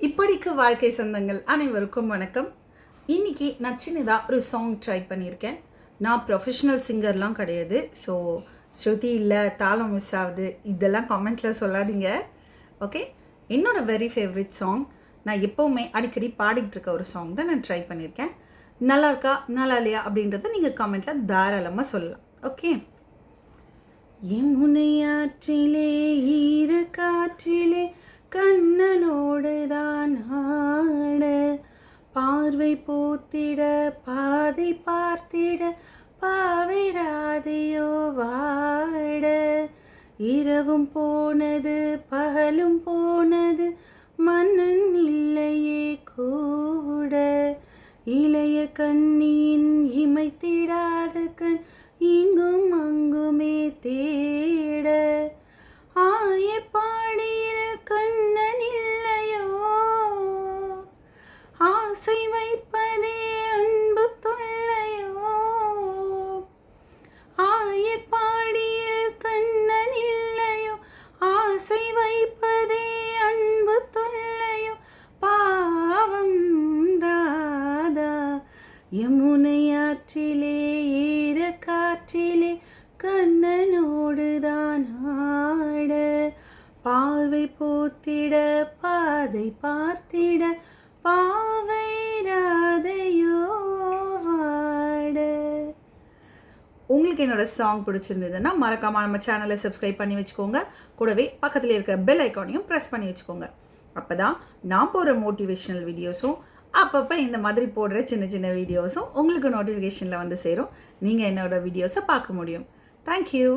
இப்படிக்கு வாழ்க்கை சொந்தங்கள் அனைவருக்கும் வணக்கம். இன்றைக்கி நான் சின்னதாக ஒரு சாங் ட்ரை பண்ணியிருக்கேன். நான் ப்ரொஃபஷ்னல் சிங்கர்லாம் கிடையாது. ஸோ ஸ்ருதி இல்லை, தாளம் மிஸ் ஆகுது, இதெல்லாம் கமெண்ட்டில் சொல்லாதீங்க. ஓகே, என்னோடய வெரி ஃபேவரட் சாங், நான் எப்போவுமே அடிக்கடி பாடிக்கிட்டு இருக்க ஒரு சாங் தான் நான் ட்ரை பண்ணியிருக்கேன். நல்லா இருக்கா நல்லா இல்லையா அப்படின்றத நீங்கள் கமெண்ட்டில் தாராளமாக சொல்லலாம். ஓகே. யமுனையாற்றிலே ஈர காற்றிலே கண்ணனோடுதான் ஆட, பார்வை போத்திட பாதை பார்த்திட பாவை ராதையோ வாட, இரவும் போனது பகலும் போனது மன்னன் இல்லையே கூட, இளைய கண்ணியின் இமைத்திடாத கண் இங்கும் அங்குமே தேட, ஆயப்பாடியில் கண்ணன் இல்லையோ, ஆசை வைப்பதே அன்பு தொல்லையோ, ஆயப்பாடியில் கண்ணன் இல்லையோ, ஆசை வைப்பதே அன்பு தொல்லையோ, பாவம் ராதா யமுனையாற்றிலே ஈர காற்றிலே கண்ணனோடுதான் ஆட, பார்வை போத்திட பாதை பார்த்திட பாவை ராதையோ வாட. உங்களுக்கு என்னோட சாங் பிடிச்சிருந்ததுன்னா மறக்காமல் நம்ம சேனலை சப்ஸ்கிரைப் பண்ணி வச்சுக்கோங்க. கூடவே பக்கத்தில் இருக்க பெல் ஐக்கானையும் ப்ரெஸ் பண்ணி வச்சுக்கோங்க. அப்போ தான் நான் போகிற மோட்டிவேஷ்னல் வீடியோஸும் அப்பப்போ இந்த மாதிரி போடுற சின்ன சின்ன வீடியோஸும் உங்களுக்கு நோட்டிஃபிகேஷனில் வந்து சேரும். நீங்கள் என்னோடய வீடியோஸை பார்க்க முடியும். தேங்க்யூ.